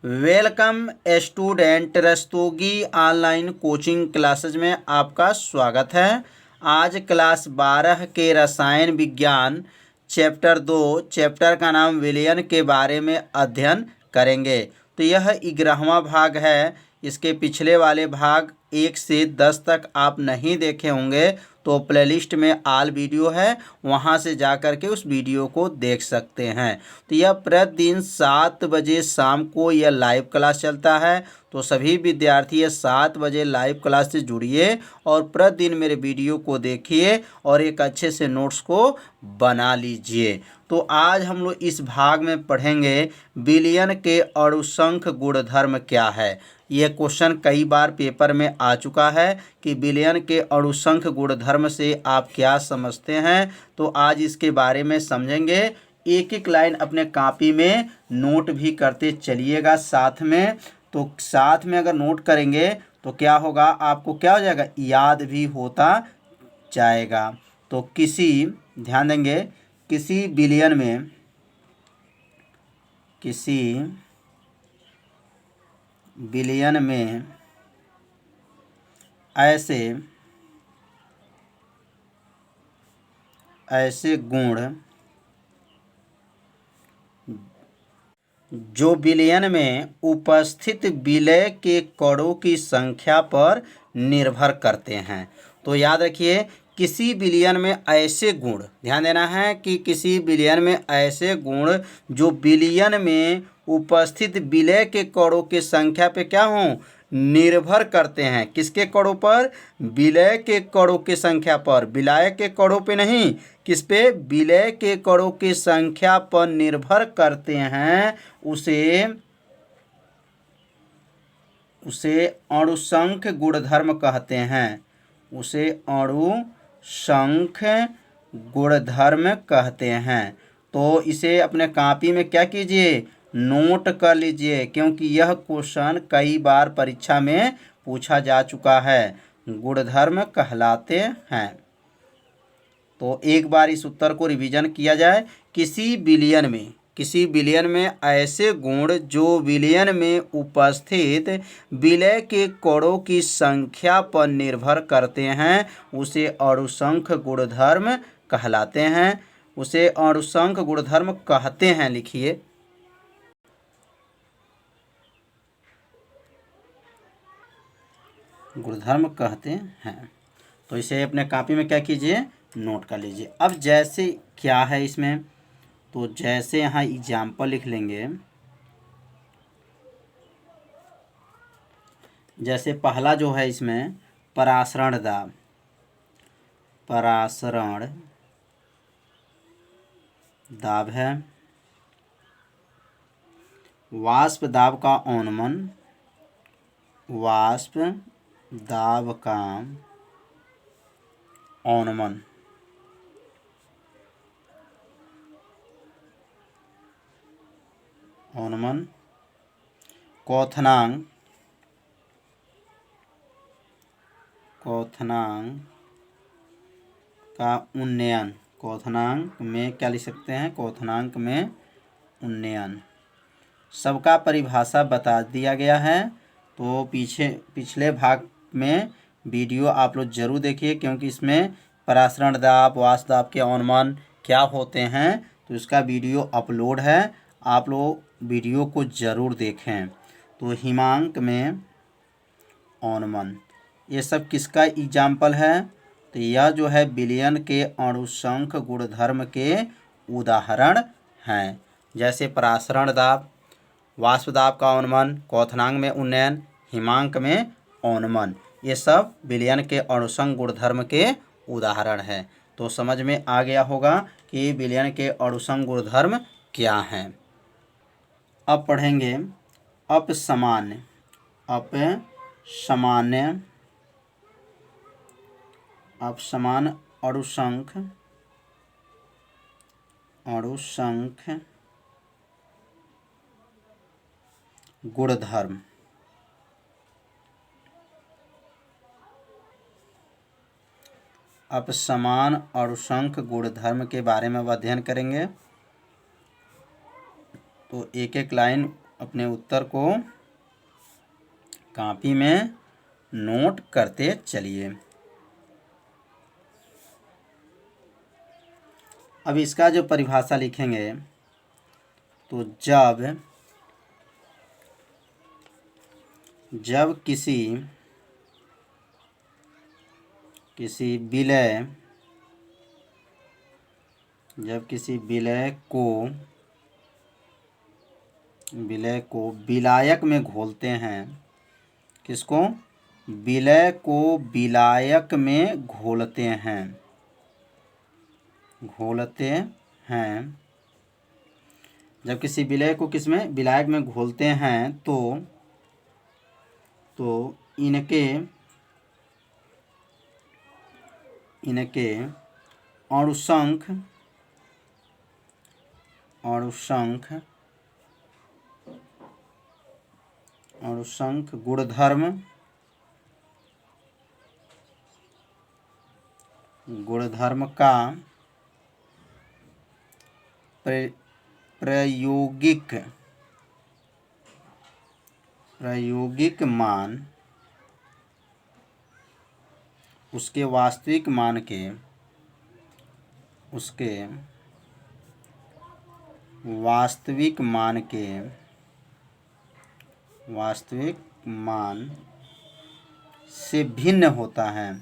Welcome student, Rastogi online coaching classes में आपका स्वागत है। आज क्लास 12 के रसायन विज्ञान चैप्टर 2 चैप्टर का नाम विलयन के बारे में अध्ययन करेंगे। तो यह 11वां भाग है। इसके पिछले वाले भाग 1 से 10 तक आप नहीं देखे होंगे तो प्लेलिस्ट में आल वीडियो है, वहां से जा कर के उस वीडियो को देख सकते हैं। तो यह प्रतिदिन 7 बजे शाम को यह लाइव क्लास चलता है। तो सभी विद्यार्थी 7 बजे लाइव क्लास से जुड़िए और प्रतिदिन मेरे वीडियो को देखिए और एक अच्छे से नोट्स को बना लीजिए। तो आज हम लोग इस भाग में पढ़ेंगे विलयन के अणुसंख गुणधर्म क्या है। यह क्वेश्चन कई बार पेपर में आ चुका है कि विलयन के अणुसंख गुणधर्म से आप क्या समझते हैं। तो आज इसके बारे में समझेंगे। एक एक लाइन अपने कॉपी में नोट भी करते चलिएगा साथ में। तो साथ में अगर नोट करेंगे तो क्या होगा, आपको क्या हो जाएगा, याद भी होता जाएगा। तो ध्यान देंगे, किसी विलयन में ऐसे गुण जो विलयन में उपस्थित विलय के कणों की संख्या पर निर्भर करते हैं। तो याद रखिए, किसी विलयन में ऐसे गुण, ध्यान देना है कि किसी विलयन में ऐसे गुण जो विलयन में उपस्थित विलय के कणों की संख्या पे क्या हों, निर्भर करते हैं। किसके कणों पर? विलय के कणों की संख्या पर, विलय के कणों पे नहीं, किस पे? विलय के कणों की संख्या पर निर्भर करते हैं। उसे अणुसंख गुणधर्म कहते हैं। उसे अणुसंख गुणधर्म कहते हैं। तो इसे अपने कॉपी में क्या कीजिए, नोट कर लीजिए, क्योंकि यह क्वेश्चन कई बार परीक्षा में पूछा जा चुका है। गुणधर्म कहलाते हैं। तो एक बार इस उत्तर को रिवीजन किया जाए। किसी विलयन में ऐसे गुण जो विलयन में उपस्थित विलय के कणों की संख्या पर निर्भर करते हैं, उसे अणुसंख गुणधर्म कहलाते हैं। उसे अणुसंख गुणधर्म कहते हैं। लिखिए, गुणधर्म कहते हैं। तो इसे अपने कॉपी में क्या कीजिए, नोट कर लीजिए। अब जैसे क्या है इसमें, तो जैसे यहाँ एग्जाम्पल लिख लेंगे। जैसे पहला जो है इसमें परासरण दाब है। वाष्प दाब का औनमन, क्वथनांक का उन्नयन। क्वथनांक में क्या लिख सकते हैं, क्वथनांक में उन्नयन। सबका परिभाषा बता दिया गया है। तो पिछले भाग में वीडियो आप लोग जरूर देखिए, क्योंकि इसमें परासरण दाब, वाष्प दाब के औनमन क्या होते हैं, तो इसका वीडियो अपलोड है। आप लोग वीडियो को ज़रूर देखें। तो हिमांक में औनमन, ये सब किसका एग्जाम्पल है? तो यह जो है विलयन के अणुसंख गुणधर्म के उदाहरण हैं। जैसे परासरण दाब, वाष्प दाब का औनमन, क्वथनांक में उन्नयन, हिमांक में औनमन, ये सब विलयन के अणुसंख गुणधर्म के उदाहरण हैं। तो समझ में आ गया होगा कि विलयन के अणुसंख गुणधर्म क्या हैं। अब पढ़ेंगे अपसामान्य अणुसंख गुणधर्म। अपसमान अणुसंख गुणधर्म के बारे में अब अध्ययन करेंगे। तो एक एक लाइन अपने उत्तर को कॉपी में नोट करते चलिए। अब इसका जो परिभाषा लिखेंगे तो जब किसी विलय को विलायक में घोलते हैं। किसको? विलय को विलायक में घोलते हैं। जब किसी विलय को किसमें? विलायक में घोलते हैं तो इनके अणुसंख गुणधर्म का प्रायोगिक मान उसके वास्तविक मान से भिन्न होता है।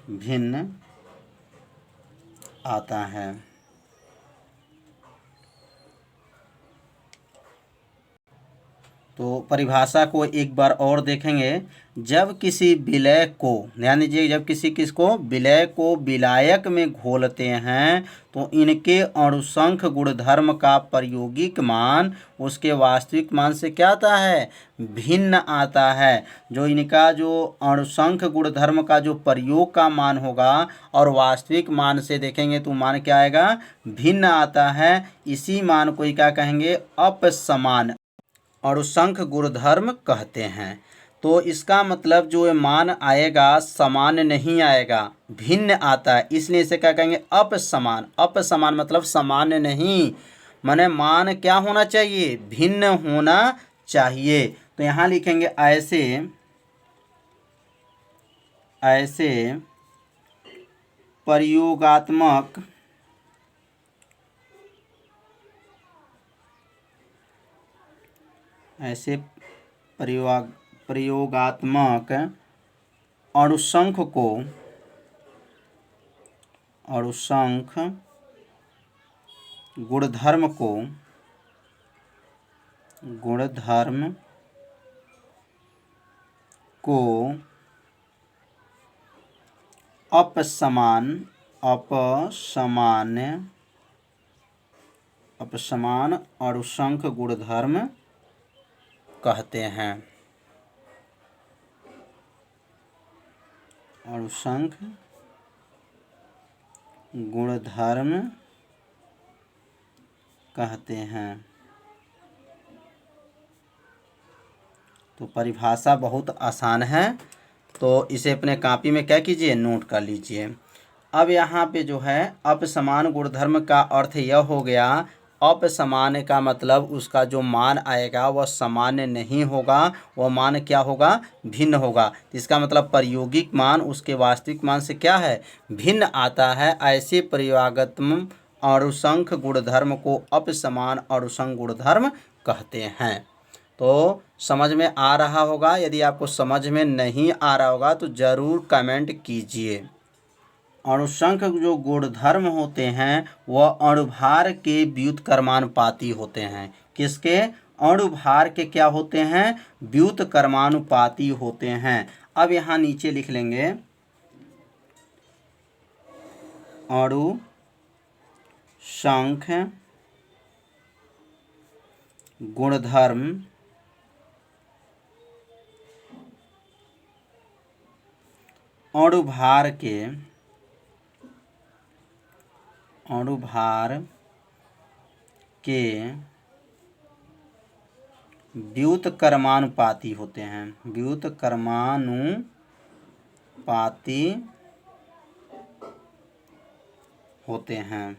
भिन्न आता है। तो परिभाषा को एक बार और देखेंगे। जब किसी विलय को, ध्यान दीजिए, जब किसको विलय को विलायक में घोलते हैं तो इनके अणुसंख गुणधर्म का प्रायोगिक मान उसके वास्तविक मान से क्या आता है? भिन्न आता है। जो इनका जो अणुसंख गुणधर्म का जो प्रयोग का मान होगा और वास्तविक मान से देखेंगे तो मान क्या आएगा? भिन्न आता है। इसी मान को क्या कहेंगे? अपसमान अणुसंख गुणधर्म कहते हैं। तो इसका मतलब जो मान आएगा समान नहीं आएगा, भिन्न आता है, इसलिए इसे क्या कहेंगे? अपसमान। अपसमान मतलब समान नहीं, माने मान क्या होना चाहिए? भिन्न होना चाहिए। तो यहाँ लिखेंगे ऐसे प्रयोगात्मक अणुसंख गुणधर्म को अपसमान अणुसंख गुणधर्म कहते हैं। अणुसंख गुणधर्म कहते हैं। तो परिभाषा बहुत आसान है, तो इसे अपने कॉपी में क्या कीजिए? नोट कर लीजिए। अब यहाँ पे जो है अपसमान गुणधर्म का अर्थ यह हो गया, अपसमान का मतलब उसका जो मान आएगा वह सामान्य नहीं होगा, वह मान क्या होगा? भिन्न होगा। इसका मतलब प्रायोगिक मान उसके वास्तविक मान से क्या है? भिन्न आता है। ऐसे प्रयोगात्मक अणुसंख गुणधर्म को अपसमान अणुसंख गुणधर्म कहते हैं। तो समझ में आ रहा होगा। यदि आपको समझ में नहीं आ रहा होगा तो ज़रूर कमेंट कीजिए। अणुसंख जो गुणधर्म होते हैं वह अणुभार के व्युत्क्रमानुपाती होते हैं। किसके? अणुभार के क्या होते हैं? व्युत्क्रमानुपाती होते हैं। अब यहाँ नीचे लिख लेंगे अणुसंख गुणधर्म अणुभार के व्युत्क्रमानुपाती होते हैं। व्युत्क्रमानुपाती होते हैं।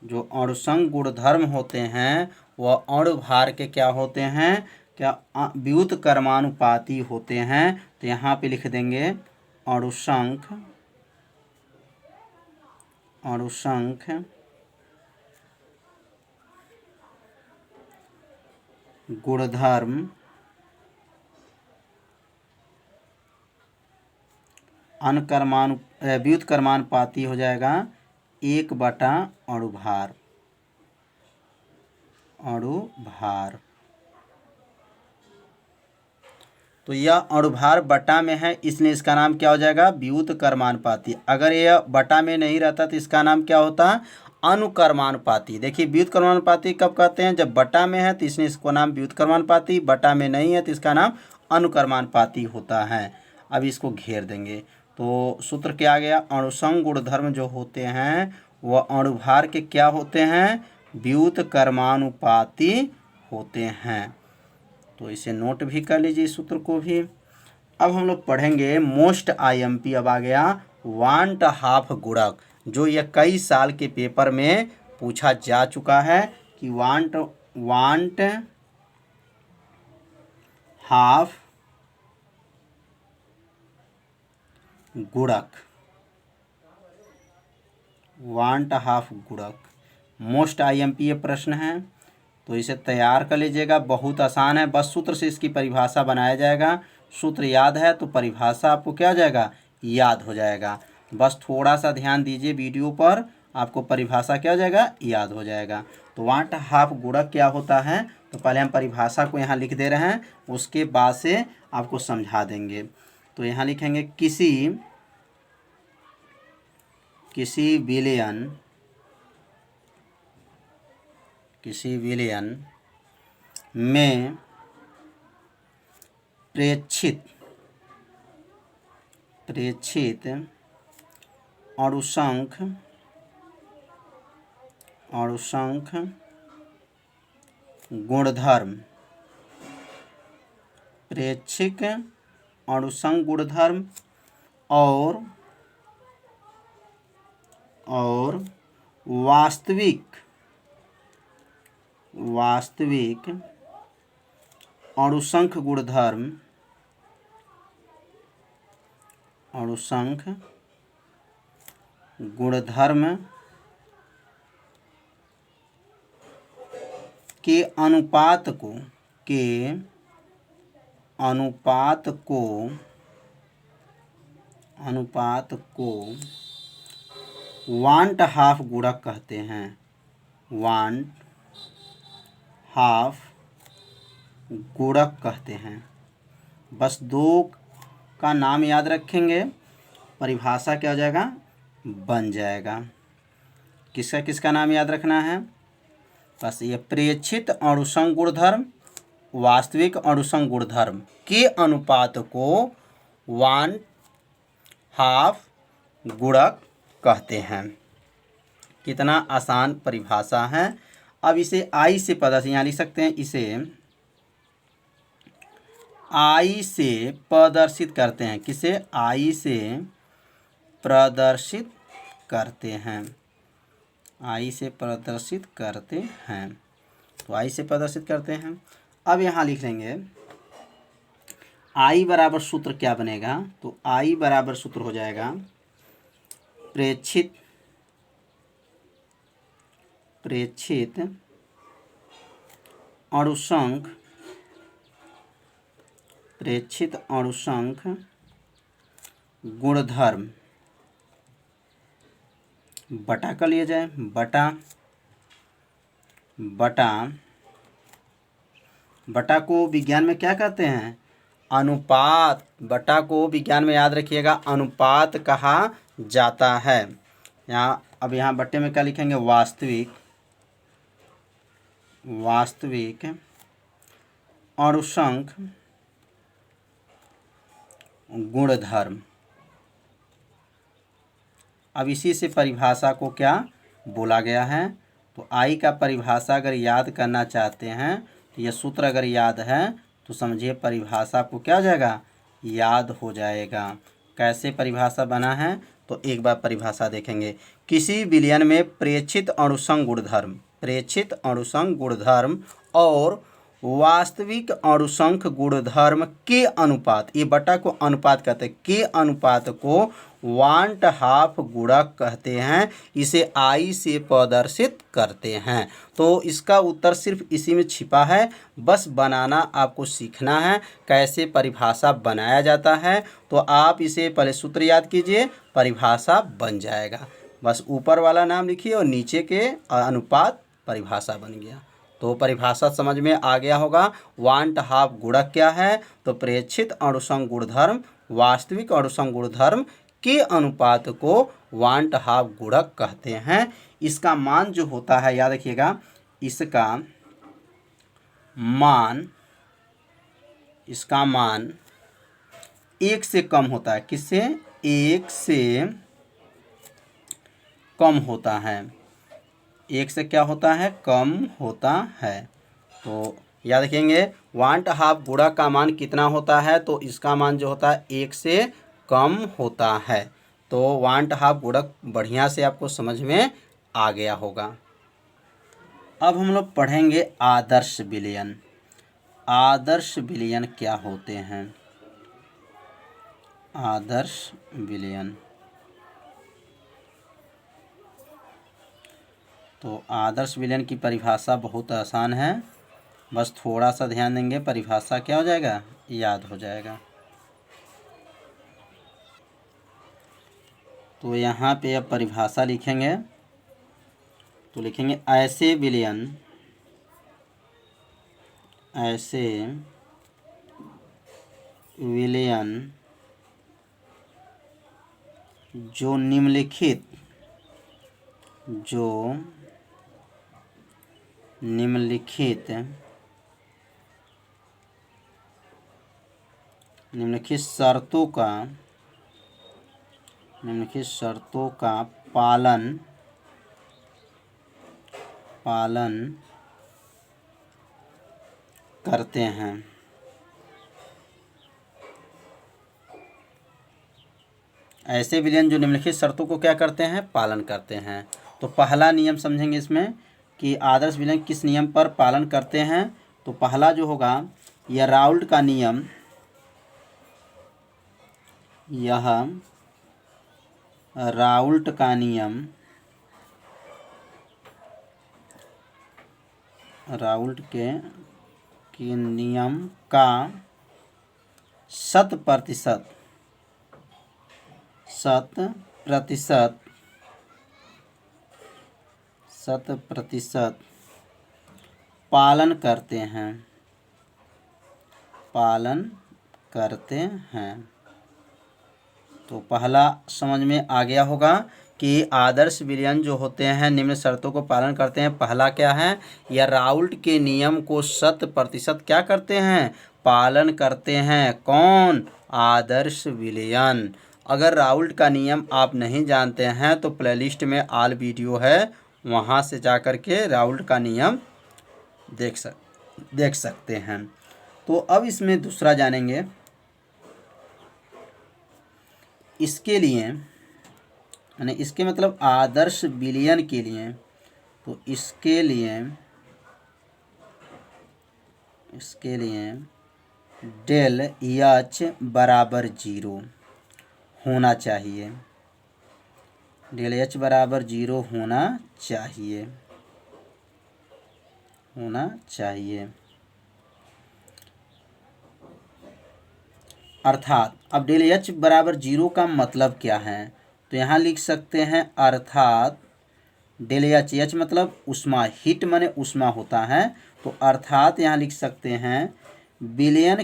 जो अणुसंग गुणधर्म होते हैं वह अणुभार के क्या होते हैं, क्या व्युत्क्रमानुपाती होते हैं। तो यहाँ पे लिख देंगे अणुसंख गुणधर्म व्युत्क्रमानुपाती हो जाएगा 1/अणुभार। तो यह अणुभार बटा में है, इसलिए इसका नाम क्या हो जाएगा, व्युत्क्रमानुपाती। अगर यह बटा में नहीं रहता तो इसका नाम क्या होता, अनुक्रमानुपाती। देखिए व्युत्क्रमानुपाती कब कहते हैं, जब बटा में है तो इसलिए इसको नाम व्युत्क्रमानुपाती, बटा में नहीं है तो इसका नाम अनुक्रमानुपाती होता है। अब इसको घेर देंगे तो सूत्र क्या आ गया, अणुसंग गुणधर्म जो होते हैं वह अणुभार के क्या होते हैं, व्युत्क्रमानुपाती होते हैं। तो इसे नोट भी कर लीजिए इस सूत्र को भी। अब हम लोग पढ़ेंगे मोस्ट आईएमपी। अब आ गया वांट हाफ गुणक, जो यह कई साल के पेपर में पूछा जा चुका है कि वांट हाफ गुणक, मोस्ट आईएमपी ये प्रश्न है। तो इसे तैयार कर लीजिएगा, बहुत आसान है, बस सूत्र से इसकी परिभाषा बनाया जाएगा। सूत्र याद है तो परिभाषा आपको क्या हो जाएगा, याद हो जाएगा। बस थोड़ा सा ध्यान दीजिए वीडियो पर, आपको परिभाषा क्या हो जाएगा, याद हो जाएगा। तो वांट हाफ गुणक क्या होता है, तो पहले हम परिभाषा को यहाँ लिख दे रहे हैं, उसके बाद से आपको समझा देंगे। तो यहाँ लिखेंगे किसी विलयन में प्रेक्षित अणुसंख गुणधर्म, प्रेक्षित अणुसंख गुणधर्म और वास्तविक अणुसंख गुणधर्म के अनुपात को वांट हाफ गुणक कहते हैं। वांट हाफ गुणक कहते हैं। बस दो का नाम याद रखेंगे, परिभाषा क्या हो जाएगा, बन जाएगा। किसका नाम याद रखना है, बस ये प्रेक्षित अणुसंख गुणधर्म, वास्तविक अणुसंख गुणधर्म के अनुपात को वांट हाफ गुणक कहते हैं। कितना आसान परिभाषा है। अब इसे आई से यहाँ लिख सकते हैं, इसे आई से प्रदर्शित करते हैं। किसे, आई से प्रदर्शित करते हैं। आई से प्रदर्शित करते हैं, तो आई से प्रदर्शित करते हैं। अब यहाँ लिख लेंगे आई बराबर सूत्र क्या बनेगा, तो आई बराबर सूत्र हो जाएगा प्रेक्षित अणुसंख गुणधर्म बटा कर लिया जाए, बटा को विज्ञान में क्या कहते हैं, अनुपात। बटा को विज्ञान में याद रखिएगा अनुपात कहा जाता है। अब यहाँ बट्टे में क्या लिखेंगे, वास्तविक अणुसंख गुणधर्म। अब इसी से परिभाषा को क्या बोला गया है, तो आई का परिभाषा अगर याद करना चाहते हैं तो यह सूत्र अगर याद है तो समझिए परिभाषा को क्या हो जाएगा, याद हो जाएगा। कैसे परिभाषा बना है, तो एक बार परिभाषा देखेंगे। किसी विलयन में प्रेक्षित अणुसंघ गुणधर्म और वास्तविक अणुसंख गुणधर्म के अनुपात, ये बटा को अनुपात कहते हैं, के अनुपात को वांट हाफ गुणक कहते हैं। इसे आई से प्रदर्शित करते हैं। तो इसका उत्तर सिर्फ इसी में छिपा है, बस बनाना आपको सीखना है, कैसे परिभाषा बनाया जाता है। तो आप इसे पहले सूत्र याद कीजिए, परिभाषा बन जाएगा। बस ऊपर वाला नाम लिखिए और नीचे के अनुपात परिभाषा बन गया। तो परिभाषा समझ में आ गया होगा। वांट हाफ गुणक क्या है? तो प्रेक्षित अणुसंघ गुणधर्म वास्तविक अणुसंघ गुणधर्म के अनुपात को वांट हाफ गुणक कहते हैं। इसका मान जो होता है, याद रखिएगा, इसका मान 1 से कम होता है। किससे? 1 से कम होता है। 1 से क्या होता है? कम होता है। तो याद रखेंगे, वांट हाफ गुणक का मान कितना होता है? तो इसका मान जो होता है 1 से कम होता है। तो वांट हाफ गुणक बढ़िया से आपको समझ में आ गया होगा। अब हम लोग पढ़ेंगे आदर्श विलयन। आदर्श विलयन क्या होते हैं? आदर्श विलयन, तो आदर्श विलयन की परिभाषा बहुत आसान है, बस थोड़ा सा ध्यान देंगे, परिभाषा क्या हो जाएगा? याद हो जाएगा। तो यहाँ पे अब परिभाषा लिखेंगे, तो लिखेंगे ऐसे विलयन जो निम्नलिखित शर्तों का पालन करते हैं। ऐसे विलयन जो निम्नलिखित शर्तों को क्या करते हैं? पालन करते हैं। तो पहला नियम समझेंगे इसमें कि आदर्श विलयन किस नियम पर पालन करते हैं। तो पहला जो होगा, यह राउल्ट का नियम, राउल्ट के नियम का 100% पालन करते हैं। तो पहला समझ में आ गया होगा कि आदर्श विलयन जो होते हैं निम्न शर्तों को पालन करते हैं। पहला क्या है? या राउल्ट के नियम को 100% क्या करते हैं? पालन करते हैं। कौन? आदर्श विलयन। अगर राउल्ट का नियम आप नहीं जानते हैं तो प्लेलिस्ट में ऑल वीडियो है, वहाँ से जा कर के राउल्ट का नियम देख सकते हैं। तो अब इसमें दूसरा जानेंगे। इसके लिए यानी इसके मतलब आदर्श विलयन के लिए, तो इसके लिए डेल एच बराबर 0 होना चाहिए। डेल एच बराबर 0 होना चाहिए। अर्थात अब डेल एच बराबर 0 का मतलब क्या है? तो यहाँ लिख सकते हैं अर्थात डेल एच मतलब ऊष्मा, हीट माने ऊष्मा होता है। तो अर्थात यहाँ लिख सकते हैं विलयन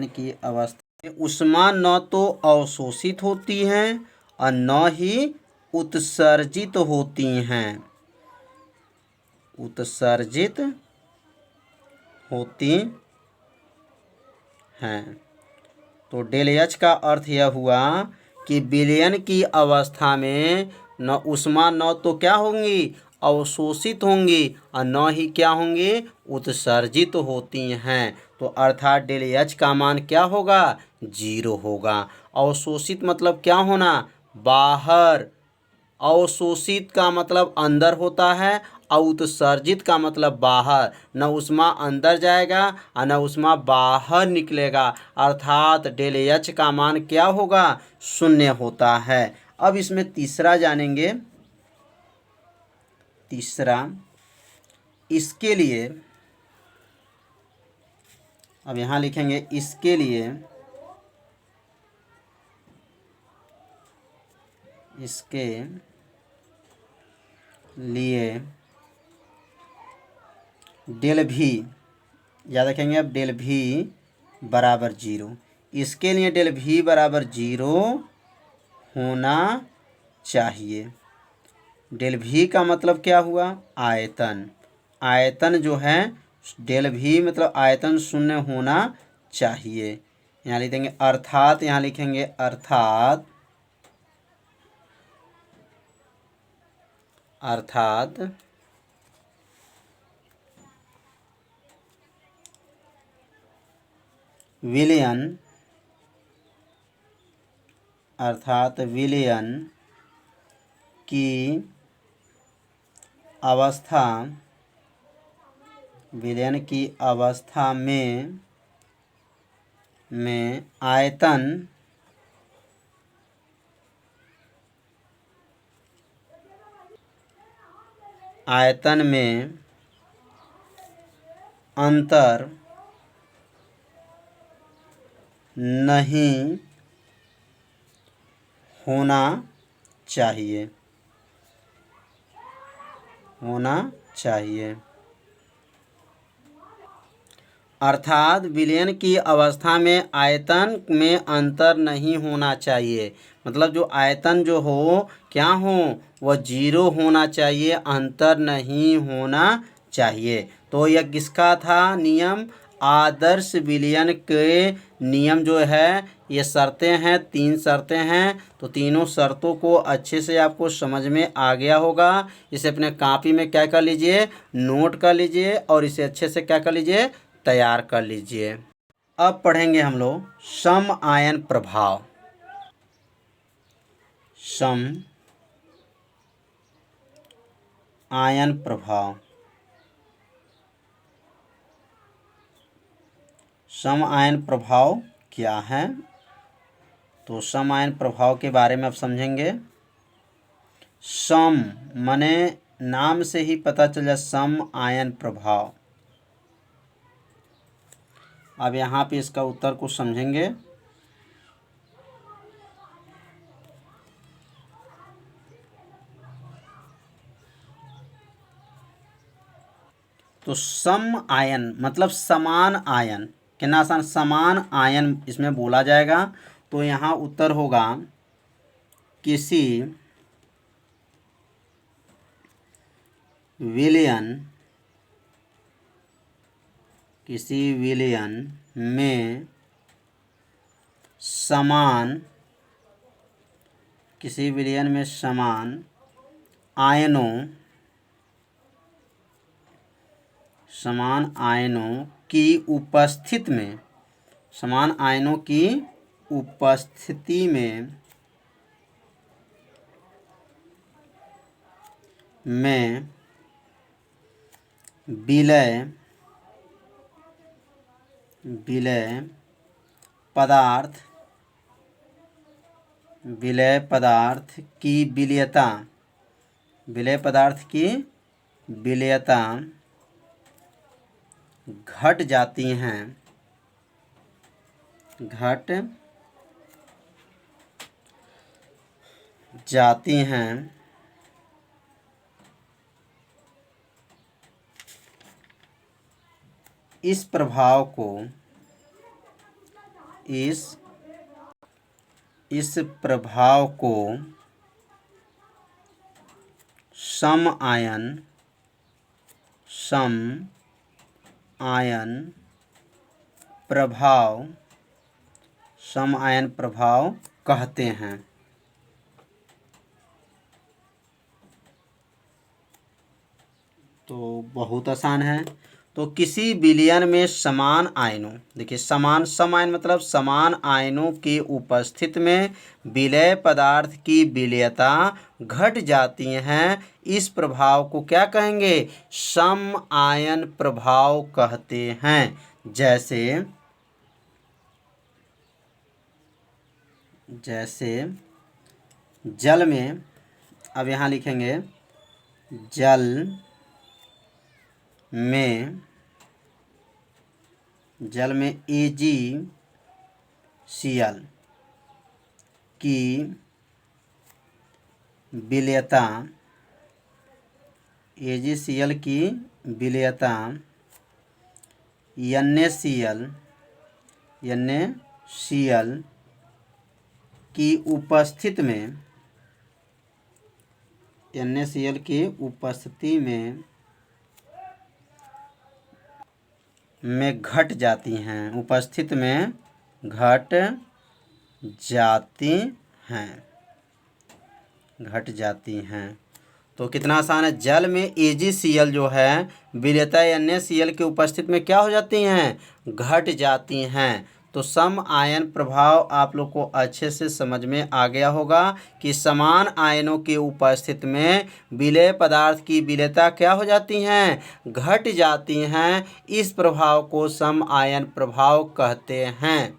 की अवस्था ऊष्मा न तो अवशोषित होती है और न ही उत्सर्जित होती हैं। तो डेल एच का अर्थ यह हुआ कि विलयन की अवस्था में न उष्मा न तो क्या होंगी, अवशोषित होंगी, और न ही क्या होंगी, उत्सर्जित होती हैं। तो अर्थात डेल एच का मान क्या होगा, 0 होगा। अवशोषित मतलब क्या होना, बाहर। अवशोषित का मतलब अंदर होता है, और उत्सर्जित का मतलब बाहर। न उष्मा अंदर जाएगा और न उष्मा बाहर निकलेगा, अर्थात डेल एच का मान क्या होगा, 0 होता है। अब इसमें तीसरा जानेंगे। तीसरा, इसके लिए, अब यहाँ लिखेंगे इसके लिए, इसके लिए डेल भी, याद रखेंगे अब, डेल भी बराबर 0। इसके लिए डेल भी बराबर 0 होना चाहिए। डेल भी का मतलब क्या हुआ, आयतन। आयतन जो है, डेल भी मतलब आयतन 0 होना चाहिए। यहाँ लिख देंगे अर्थात, यहाँ लिखेंगे अर्थात, अर्थात विलयन, अर्थात विलयन की अवस्था, विलयन की अवस्था में आयतन, आयतन में अंतर नहीं होना चाहिए, होना चाहिए। अर्थात विलयन की अवस्था में आयतन में अंतर नहीं होना चाहिए, मतलब जो आयतन जो हो क्या हो, वह 0 होना चाहिए, अंतर नहीं होना चाहिए। तो यह किसका था नियम, आदर्श विलयन के नियम जो है, ये शर्तें हैं, 3 शर्तें हैं। तो तीनों शर्तों को अच्छे से आपको समझ में आ गया होगा। इसे अपने कॉपी में क्या कर लीजिए, नोट कर लीजिए, और इसे अच्छे से क्या कर लीजिए, तैयार कर लीजिए। अब पढ़ेंगे हम लोग सम आयन प्रभाव। सम आयन प्रभाव, सम आयन प्रभाव क्या है, तो सम आयन प्रभाव के बारे में अब समझेंगे। सम माने नाम से ही पता चल जाए, सम आयन प्रभाव। अब यहाँ पे इसका उत्तर को समझेंगे। तो सम आयन मतलब समान आयन, कितना आसान, समान आयन इसमें बोला जाएगा। तो यहाँ उत्तर होगा किसी विलयन, किसी विलयन में समान, किसी विलयन में समान आयनों, समान आयनों की उपस्थिति में, समान आयनों की उपस्थिति में विलय, विलय पदार्थ, विलय पदार्थ की विलयता, विलय पदार्थ की विलयता घट जाती हैं, घट जाती हैं। इस प्रभाव को, इस प्रभाव को सम आयन, सम आयन प्रभाव, सम आयन प्रभाव कहते हैं। बहुत आसान है। तो किसी विलयन में समान आयनों, देखिए सम आयन मतलब समान आयनों की उपस्थिति में विलय पदार्थ की विलयता घट जाती हैं। इस प्रभाव को क्या कहेंगे? सम आयन प्रभाव कहते हैं। जैसे जल में, अब यहाँ लिखेंगे जल में AgCl की विलयता NaCl की उपस्थिति में घट जाती हैं। तो कितना आसान है। जल में AgCl जो है विलयता NaCl की उपस्थिति में क्या हो जाती हैं? घट जाती हैं। तो सम आयन प्रभाव आप लोग को अच्छे से समझ में आ गया होगा कि समान आयनों की उपस्थिति में विलय पदार्थ की विलयता क्या हो जाती हैं? घट जाती हैं। इस प्रभाव को सम आयन प्रभाव कहते हैं।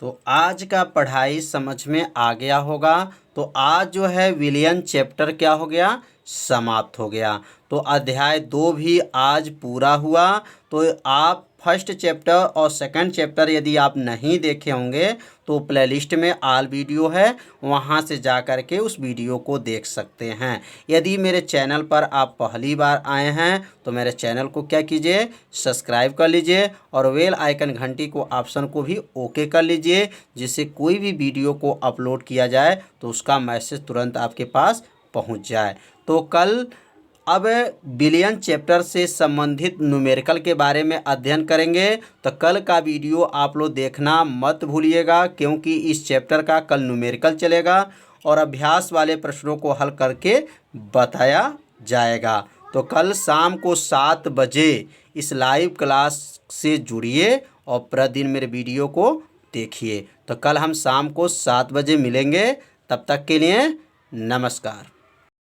तो आज का पढ़ाई समझ में आ गया होगा। तो आज जो है विलयन चैप्टर क्या हो गया? समाप्त हो गया। तो अध्याय 2 भी आज पूरा हुआ। तो आप फर्स्ट चैप्टर और सेकंड चैप्टर यदि आप नहीं देखे होंगे तो प्लेलिस्ट में ऑल वीडियो है, वहां से जा कर के उस वीडियो को देख सकते हैं। यदि मेरे चैनल पर आप पहली बार आए हैं तो मेरे चैनल को क्या कीजिए? सब्सक्राइब कर लीजिए और बेल आइकन घंटी को ऑप्शन को भी ओके कर लीजिए, जिससे कोई भी वीडियो को अपलोड किया जाए तो उसका मैसेज तुरंत आपके पास पहुंच जाए। तो कल अब विलयन चैप्टर से संबंधित न्यूमेरिकल के बारे में अध्ययन करेंगे। तो कल का वीडियो आप लोग देखना मत भूलिएगा, क्योंकि इस चैप्टर का कल न्यूमेरिकल चलेगा और अभ्यास वाले प्रश्नों को हल करके बताया जाएगा। तो कल शाम को 7 बजे इस लाइव क्लास से जुड़िए और प्रतिदिन मेरे वीडियो को देखिए। तो कल हम शाम को 7 बजे मिलेंगे। तब तक के लिए नमस्कार।